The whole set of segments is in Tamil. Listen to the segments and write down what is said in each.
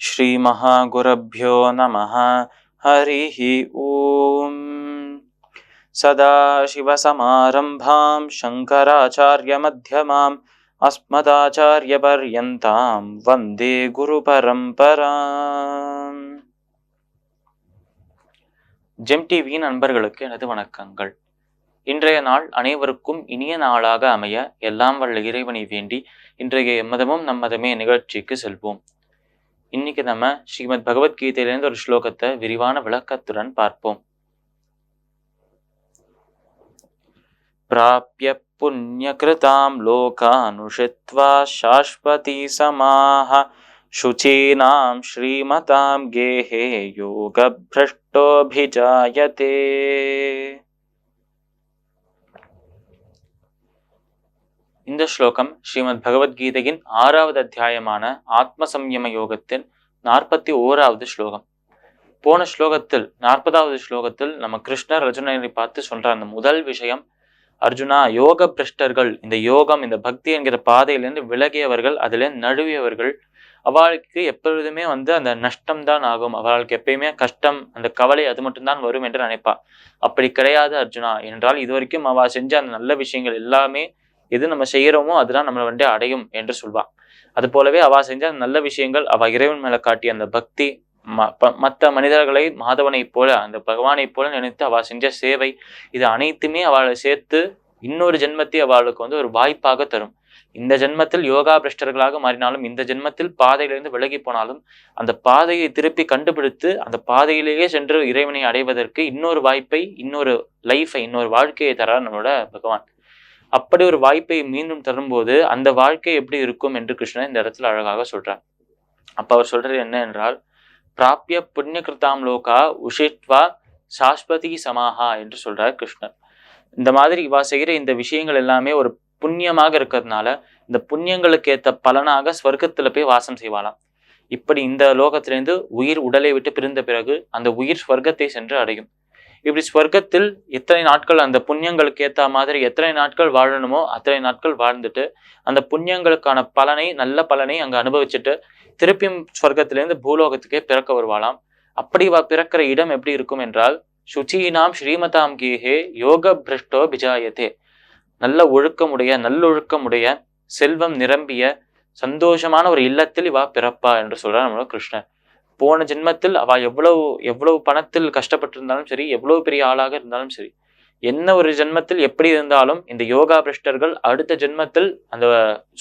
ஸ்ரீ மகாகுருப்யோ நமः. ஹரிः ஓம். சதாசிவசமாரம்பாம் சங்கராச்சார்ய மத்யமாம் அஸ்மதாச்சார்ய பர்யந்தாம் வந்தே குரு பரம்பராம். ஜெம் டிவியின் நண்பர்களுக்கு எனது வணக்கங்கள். இன்றைய நாள் அனைவருக்கும் இனிய நாளாக அமைய எல்லாம் வல்ல இறைவனை வேண்டி இன்றைய எம்மதமும் நம்மதமே நிகழ்ச்சிக்கு செல்வோம். இன்னைக்கு நம்ம ஸ்ரீமத் பகவத்கீதையிலிருந்து ஒரு ஸ்லோகத்தை விரிவான விளக்கத்துடன் பார்ப்போம். பிராப்ய புண்ணியகிருதாம் லோகானுஷித்வா சாஸ்வதி சமாஹ சுச்சீனாம் ஸ்ரீமதாம் கேஹே யோக பிரஷ்டோபிஜாயதே. இந்த ஸ்லோகம் ஸ்ரீமத் பகவத்கீதையின் 6வது அத்தியாயமான ஆத்ம சம்யம யோகத்தின் 41வது ஸ்லோகம். போன ஸ்லோகத்தில் 40வது ஸ்லோகத்தில் நம்ம கிருஷ்ணர் அர்ஜுனனை பார்த்து சொல்ற அந்த முதல் விஷயம், அர்ஜுனா, யோக பிரஷ்டர்கள், இந்த யோகம் இந்த பக்தி என்கிற பாதையிலிருந்து விலகியவர்கள், அதிலே நழுவியவர்கள், அவளுக்கு எப்பொழுதுமே அந்த நஷ்டம் தான் ஆகும், அவளுக்கு எப்பயுமே கஷ்டம், அந்த கவலை அது மட்டும்தான் வரும் என்று நினைப்பா. அப்படி கிடையாது அர்ஜுனா. என்றால் இதுவரைக்கும் அவள் செஞ்ச அந்த நல்ல விஷயங்கள் எல்லாமே எது நம்ம செய்யறோமோ அதுதான் நம்மளை அடையும் என்று சொல்வான். அது போலவே அவ செஞ்ச நல்ல விஷயங்கள், அவ இறைவன் மேல காட்டிய அந்த பக்தி, மற்ற மனிதர்களை மாதவனை போல அந்த பகவானை போல நினைத்து அவ செஞ்ச சேவை, இது அனைத்துமே அவளை சேர்த்து இன்னொரு ஜென்மத்தை அவளுக்கு ஒரு வாய்ப்பாக தரும். இந்த ஜென்மத்தில் யோகா பிரஷ்டர்களாக மாறினாலும், இந்த ஜென்மத்தில் பாதையிலிருந்து விலகி போனாலும், அந்த பாதையை திருப்பி கண்டுபிடித்து அந்த பாதையிலேயே சென்று இறைவனை அடைவதற்கு இன்னொரு வாய்ப்பை, இன்னொரு லைஃபை, இன்னொரு வாழ்க்கையை தரார் நம்மளோட பகவான். அப்படி ஒரு வாய்ப்பை மீண்டும் தரும்போது அந்த வாழ்க்கை எப்படி இருக்கும் என்று கிருஷ்ணன் இந்த இடத்துல அழகாக சொல்றார். அப்ப அவர் சொல்றது என்ன என்றால், பிராப்ய புண்ணிய கிருத்தாம் லோகா உஷித்வா சாஸ்வதி சமாஹா என்று சொல்றார் கிருஷ்ணன். இந்த மாதிரி இவா செய்கிற இந்த விஷயங்கள் எல்லாமே ஒரு புண்ணியமாக இருக்கிறதுனால இந்த புண்ணியங்களுக்கு ஏற்ற பலனாக ஸ்வர்க்கத்துல போய் வாசம் செய்வாளாம். இப்படி இந்த லோகத்திலிருந்து உயிர் உடலை விட்டு பிரிந்த பிறகு அந்த உயிர் ஸ்வர்க்கத்தை சென்று அடையும். இப்படி ஸ்வர்க்கத்தில் எத்தனை நாட்கள் அந்த புண்ணியங்களுக்கு ஏற்ற மாதிரி எத்தனை நாட்கள் வாழணுமோ அத்தனை நாட்கள் வாழ்ந்துட்டு அந்த புண்ணியங்களுக்கான பலனை, நல்ல பலனை அங்க அனுபவிச்சுட்டு திருப்பியும் ஸ்வர்க்கத்திலிருந்து பூலோகத்துக்கே பிறக்க வருவாளாம். அப்படி பிறக்கிற இடம் எப்படி இருக்கும் என்றால், சுச்சீனாம் ஸ்ரீமதாம் கேஹே யோக பிரஷ்டோ பிஜாயதே. நல்லொழுக்கமுடைய செல்வம் நிரம்பிய சந்தோஷமான ஒரு இல்லத்தில் இவா பிறப்பா என்று சொல்றார் நம்மளோட கிருஷ்ணன். போன ஜென்மத்தில் அவ எவ்வளவு பணத்தில் கஷ்டப்பட்டிருந்தாலும் சரி, எவ்வளவு பெரிய ஆளாக இருந்தாலும் சரி, என்ன ஒரு ஜென்மத்தில் எப்படி இருந்தாலும் இந்த யோகா பிரஷ்டர்கள் அடுத்த ஜென்மத்தில் அந்த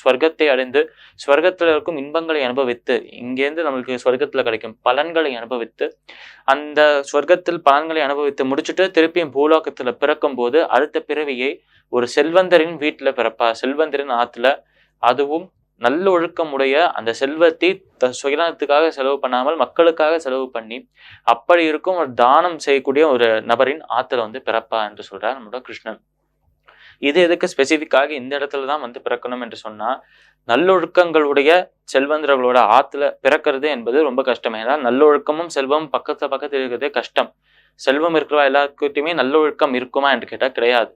ஸ்வர்க்கத்தை அடைந்து ஸ்வர்க்கத்துல இருக்கும் இன்பங்களை அனுபவித்து, இங்கேருந்து நம்மளுக்கு ஸ்வர்க்கத்துல கிடைக்கும் பலன்களை அனுபவித்து, அந்த ஸ்வர்க்கத்தில் பலன்களை அனுபவித்து முடிச்சுட்டு திருப்பியும் பூலோகத்துல பிறக்கும் போது அடுத்த பிறவியை ஒரு செல்வந்தரின் வீட்டுல பிறப்பா. செல்வந்தரின் ஆத்துல, அதுவும் நல்ல ஒழுக்கமுடைய அந்த செல்வத்தை சுயநலத்துக்காக செலவு பண்ணாமல் மக்களுக்காக செலவு பண்ணி அப்படி இருக்கும் ஒரு தானம் செய்யக்கூடிய ஒரு நபரின் ஆத்துல பிறப்பா என்று சொல்றார் நம்மளோட கிருஷ்ணன். இது எதுக்கு ஸ்பெசிஃபிக்காக இந்த இடத்துலதான் பிறக்கணும் என்று சொன்னா, நல்லொழுக்கங்களுடைய செல்வந்தர்களோட ஆத்துல பிறக்கிறது என்பது ரொம்ப கஷ்டம். ஏன்னா நல்லொழுக்கமும் செல்வமும் பக்கத்துல இருக்கிறதே கஷ்டம். செல்வம் இருக்கிறவா எல்லாருக்கிட்டையுமே நல்லொழுக்கம் இருக்குமா என்று கேட்டா கிடையாது.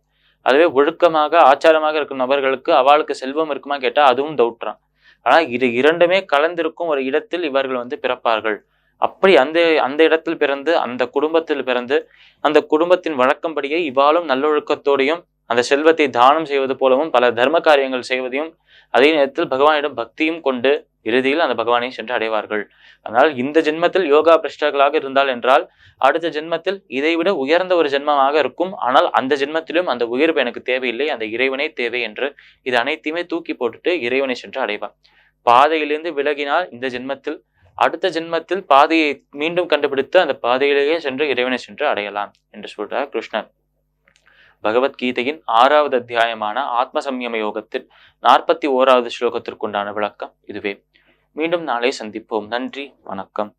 அதுவே ஒழுக்கமாக ஆச்சாரமாக இருக்கும் நபர்களுக்கு அவளுக்கு செல்வம் இருக்குமா கேட்டா அதுவும் டவுட்றான். ஆனா இது இரண்டுமே கலந்திருக்கும் ஒரு இடத்தில் இவர்கள் பிறப்பார்கள். அப்படி அந்த இடத்தில் பிறந்து அந்த குடும்பத்தில் பிறந்து அந்த குடும்பத்தின் வழக்கம்படியே இவாளும் நல்லொழுக்கத்தோடையும் அந்த செல்வத்தை தானம் செய்வது போலவும் பல தர்ம காரியங்கள் செய்வதையும் அதே நேரத்தில் பகவானிடம் பக்தியும் கொண்டு இறுதியில் அந்த பகவானை சென்று அடைவார்கள். அதனால் இந்த ஜென்மத்தில் யோகா பிரஷ்டர்களாக இருந்தால் என்றால் அடுத்த ஜென்மத்தில் இதைவிட உயர்ந்த ஒரு ஜென்மமாக இருக்கும். ஆனால் அந்த ஜென்மத்திலும் அந்த உயர்வு எனக்கு தேவையில்லை, அந்த இறைவனை தேவை என்று இது அனைத்தையுமே தூக்கி போட்டுட்டு இறைவனை சென்று அடைவார். பாதையிலிருந்து விலகினால் இந்த ஜென்மத்தில் அடுத்த ஜென்மத்தில் பாதையை மீண்டும் கண்டுபிடித்து அந்த பாதையிலேயே சென்று இறைவனை சென்று அடையலாம் என்று சொல்றார் கிருஷ்ணன். பகவத்கீதையின் 6வது அத்தியாயமான ஆத்ம சம்யம யோகத்தில் 41வது ஸ்லோகத்திற்குண்டான விளக்கம் இதுவே. மீண்டும் நாளை சந்திப்போம். நன்றி, வணக்கம்.